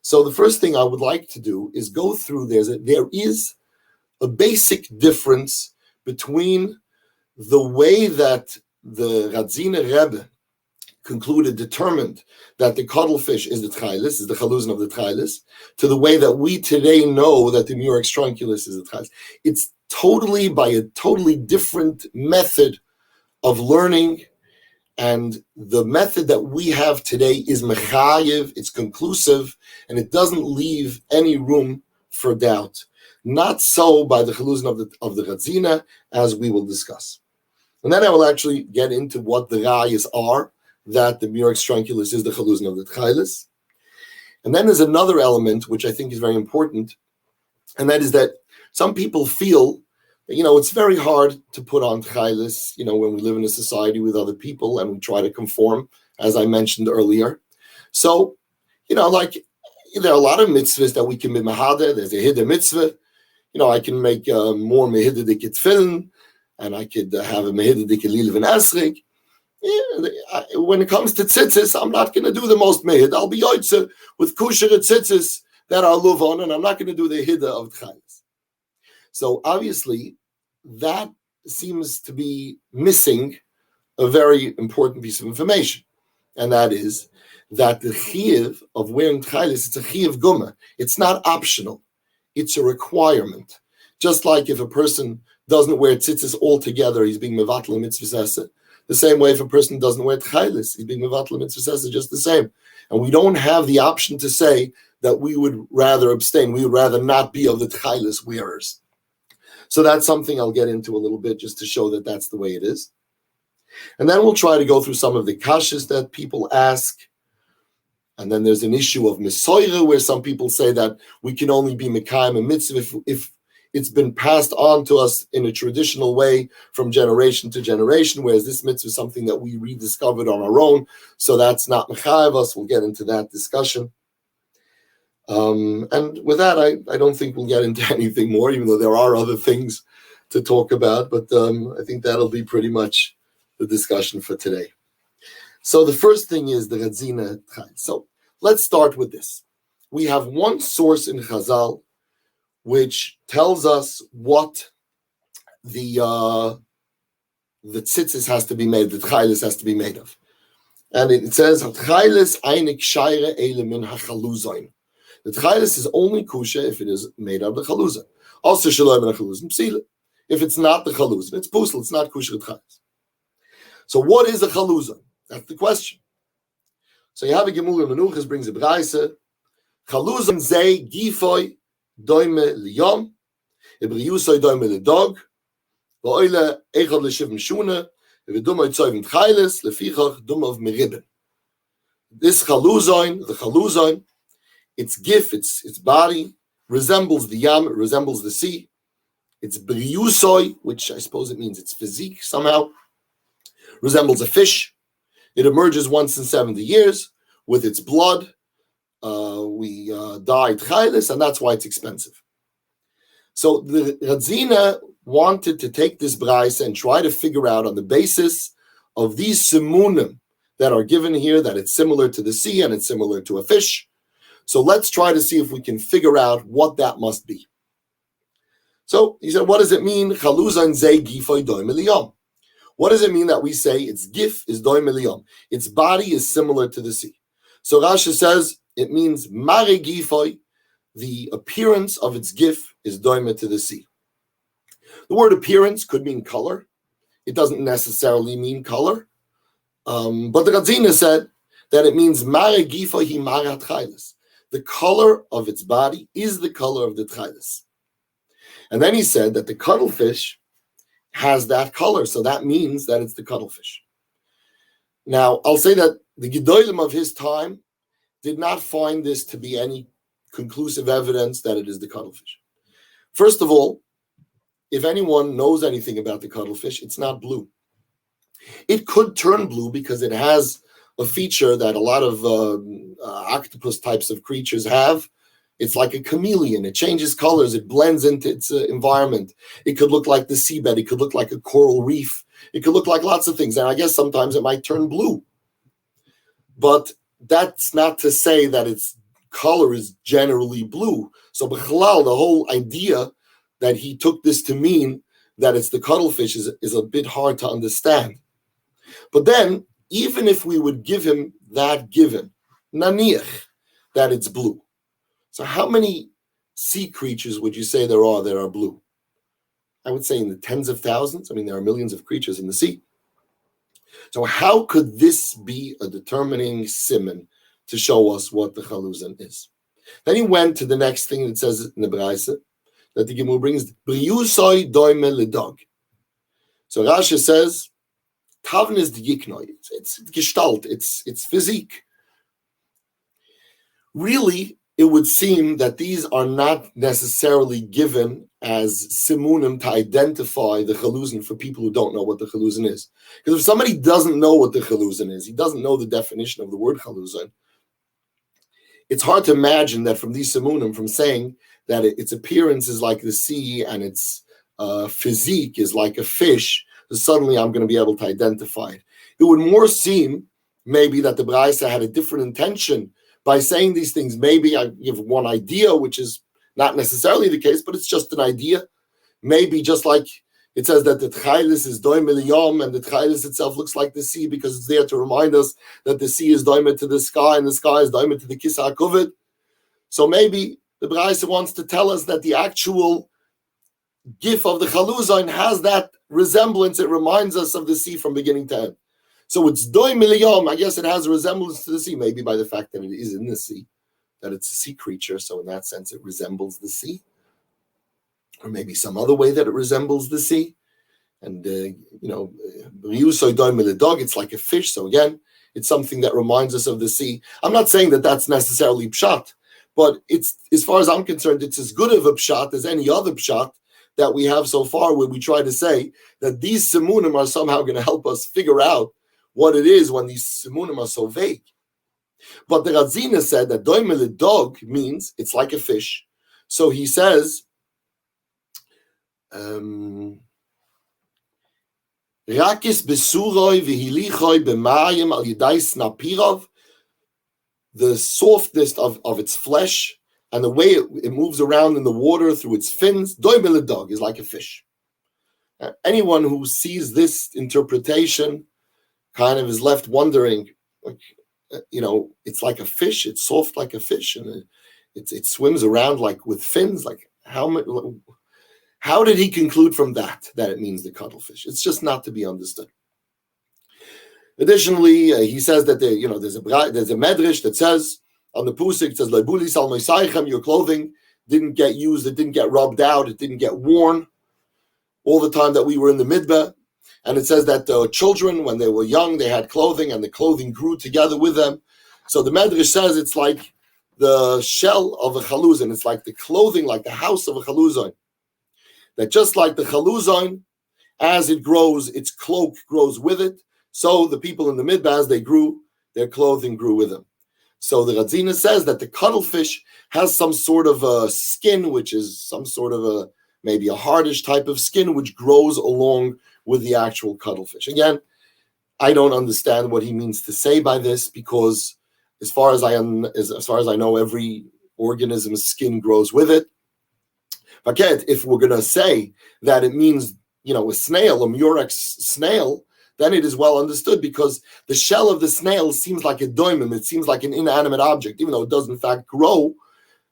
So the first thing I would like to do is go through there is a basic difference between the way that the Radzyner Rebbe determined that the cuttlefish is the Tekhelet, is the Chaluzin of the Tekhelet, to the way that we today know that the Murex trunculus is the Tekhelet. It's totally by a totally different method of learning, and the method that we have today is mechayev, it's conclusive, and it doesn't leave any room for doubt. Not so by the Chaluzin of the Radzyner, as we will discuss. And then I will actually get into what the rayas are, that the Murex trunculus is the Chaluzin of the Tekhelet. And then there's another element which I think is very important, and that is that some people feel that, it's very hard to put on Tekhelet, when we live in a society with other people and we try to conform, as I mentioned earlier. So, there are a lot of mitzvahs that we can be mahada. There's a hiddah mitzvah. I can make more mehidadik tefillin, and I could have a mehidadik liliv and esrig. When it comes to tzitzis, I'm not going to do the most mehid. I'll be yoitze with kusher tzitzis that are luvon, and I'm not going to do the hiddah of Tekhelet. So obviously, that seems to be missing a very important piece of information, and that is that the chiyuv of wearing Tekhelet, it's a chiyuv guma. It's not optional. It's a requirement. Just like if a person doesn't wear tzitzis altogether, he's being mevatel mitzvah sesa. The same way if a person doesn't wear Tekhelet, he's being mevatel mitzvah sesa, just the same. And we don't have the option to say that we would rather abstain. We would rather not be of the Tekhelet wearers. So that's something I'll get into a little bit just to show that that's the way it is. And then we'll try to go through some of the kashas that people ask. And then there's an issue of misoyre, where some people say that we can only be mekayim a mitzvah if it's been passed on to us in a traditional way from generation to generation, whereas this mitzvah is something that we rediscovered on our own. So that's not mechayev us. We'll get into that discussion. And with that, I don't think we'll get into anything more, even though there are other things to talk about. But I think that'll be pretty much the discussion for today. So the first thing is the Radzyner Tekhelet. So let's start with this. We have one source in Chazal which tells us what the tzitzis has to be made, the Tekhelet has to be made of. And it says, Tekhelet einik shayre eile min hachaluzon. The Tekhelet is only kusha if it is made of the chaluzah. Also, shalom and chaluzah psila. If it's not the chaluzah, it's pusel, it's not kusha Tekhelet. So what is a chaluzah? That's the question. So you have a Gemur Menuchas brings a braise. Chaluzah zei gifoy doime liyom, ibriyusay doime ledog, va'oyle echad l'shivim shuna, v'dumay tzoyvim Tekhelet, lefichach dumav meribben. This chaluzah, the chaluzah, its gif, its body, resembles the yam, it resembles the sea. Its briyusoi, which I suppose it means its physique somehow, resembles a fish. It emerges once in 70 years. With its blood, we dye Tekhelet, and that's why it's expensive. So the Radzyner wanted to take this braise and try to figure out on the basis of these simunim that are given here that it's similar to the sea and it's similar to a fish. So let's try to see if we can figure out what that must be. So he said, what does it mean? Chaluzan zei gifoy doim eliyom. What does it mean that we say its gif is doim eliyom? Its body is similar to the sea. So Rashi says it means mare gifoy, the appearance of its gif is doime to the sea. The word appearance could mean color. It doesn't necessarily mean color. But the Radzyner said that it means mare gifoy hi mare Tekhelet. The color of its body is the color of the Tekhelet. And then he said that the cuttlefish has that color, so that means that it's the cuttlefish. Now, I'll say that the Gedolim of his time did not find this to be any conclusive evidence that it is the cuttlefish. First of all, if anyone knows anything about the cuttlefish, it's not blue. It could turn blue because it has a feature that a lot of octopus types of creatures have. It's like a chameleon. It changes colors. It blends into its environment. It could look like the seabed. It could look like a coral reef. It could look like lots of things. And I guess sometimes it might turn blue. But that's not to say that it's color is generally blue. So b'chalal, the whole idea that he took this to mean that it's the cuttlefish is a bit hard to understand. But then, even if we would give him that given, naniach, that it's blue. So how many sea creatures would you say there are that are blue? I would say in the tens of thousands. I mean, there are millions of creatures in the sea. So how could this be a determining siman to show us what the chaluzan is? Then he went to the next thing that says in the Braise, that the Gemara brings, Briusoi doime ledog. So Rashi says, Tavn is the yiknoi. It's gestalt, it's physique. Really, it would seem that these are not necessarily given as simunim to identify the chaluzin for people who don't know what the chaluzin is. Because if somebody doesn't know what the chaluzin is, he doesn't know the definition of the word chaluzin, it's hard to imagine that from these simunim, from saying that its appearance is like the sea and its physique is like a fish, suddenly I'm going to be able to identify it. It would more seem maybe that the Braisa had a different intention by saying these things. Maybe I give one idea, which is not necessarily the case, but it's just an idea. Maybe just like it says that the Tekhelet is doime liyom, and the Tekhelet itself looks like the sea because it's there to remind us that the sea is doime to the sky and the sky is doime to the kisa hakuved. So maybe the Braisa wants to tell us that the actual gif of the chaluzin has that resemblance. It reminds us of the sea from beginning to end. So it's doime liyom. I guess it has a resemblance to the sea, maybe by the fact that it is in the sea, that it's a sea creature. So in that sense, it resembles the sea. Or maybe some other way that it resembles the sea. And, it's like a fish. So again, it's something that reminds us of the sea. I'm not saying that that's necessarily pshat, but it's, as far as I'm concerned, it's as good of a pshat as any other pshat that we have so far, where we try to say that these simunim are somehow going to help us figure out what it is when these simunim are so vague. But the Radzyner said that doime ledog means it's like a fish. So he says, Rakis besuroi v'hilichoi b'mayim al yidai snapirov, the softness of its flesh and the way it moves around in the water through its fins, doime ledog, is like a fish. Anyone who sees this interpretation kind of is left wondering, it's like a fish, it's soft like a fish, and it swims around like with fins. Like how did he conclude from that it means the cuttlefish? It's just not to be understood. Additionally, he says that there's a medrash that says on the pusik, it says Lebulis al moisaichem, your clothing didn't get used, it didn't get rubbed out, it didn't get worn all the time that we were in the midbar. And it says that the children, when they were young, they had clothing, and the clothing grew together with them. So the Medrash says it's like the shell of a chaluzin. It's like the clothing, like the house of a chaluzin. That just like the chaluzin, as it grows, its cloak grows with it. So the people in the midbaz, they grew, their clothing grew with them. So the Radzyner says that the cuttlefish has some sort of a skin, which is some sort of maybe a hardish type of skin, which grows along with the actual cuttlefish. Again, I don't understand what he means to say by this, because as far as I know, every organism's skin grows with it. But if we're going to say that it means, a snail, a murex snail, then it is well understood, because the shell of the snail seems like a doimim. It seems like an inanimate object, even though it does in fact grow,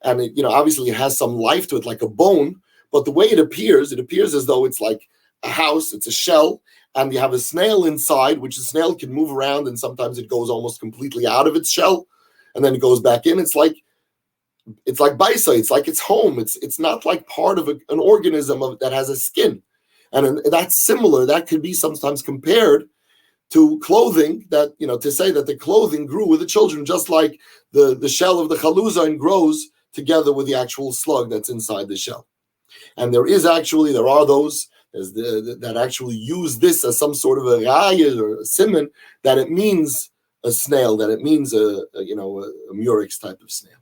and it, obviously it has some life to it, like a bone. But the way it appears as though it's like a house, it's a shell, and you have a snail inside, which the snail can move around, and sometimes it goes almost completely out of its shell, and then it goes back in. It's like baisa, it's like its home. It's not like part of an organism that has a skin. And that's similar. That could be sometimes compared to clothing, that, to say that the clothing grew with the children, just like the shell of the chaluzin grows together with the actual slug that's inside the shell. And there are those that actually use this as some sort of a raya or a siman, that it means a snail, that it means a murex type of snail.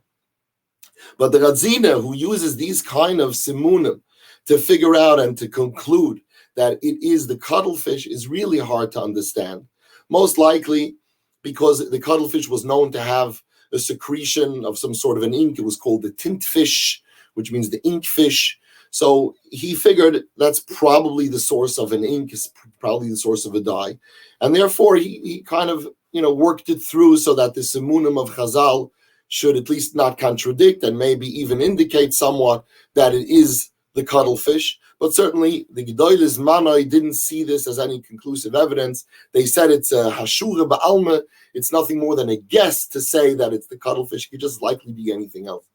But the Radzyner, who uses these kind of simunim to figure out and to conclude that it is the cuttlefish, is really hard to understand. Most likely because the cuttlefish was known to have a secretion of some sort of an ink. It was called the tint fish, which means the ink fish. So he figured that's probably the source of an ink, is probably the source of a dye. And therefore, he kind of, worked it through so that the simunim of Chazal should at least not contradict and maybe even indicate somewhat that it is the cuttlefish. But certainly, the Gedolos Manoi didn't see this as any conclusive evidence. They said it's a Hashura Ba'alma. It's nothing more than a guess to say that it's the cuttlefish. It could just likely be anything else.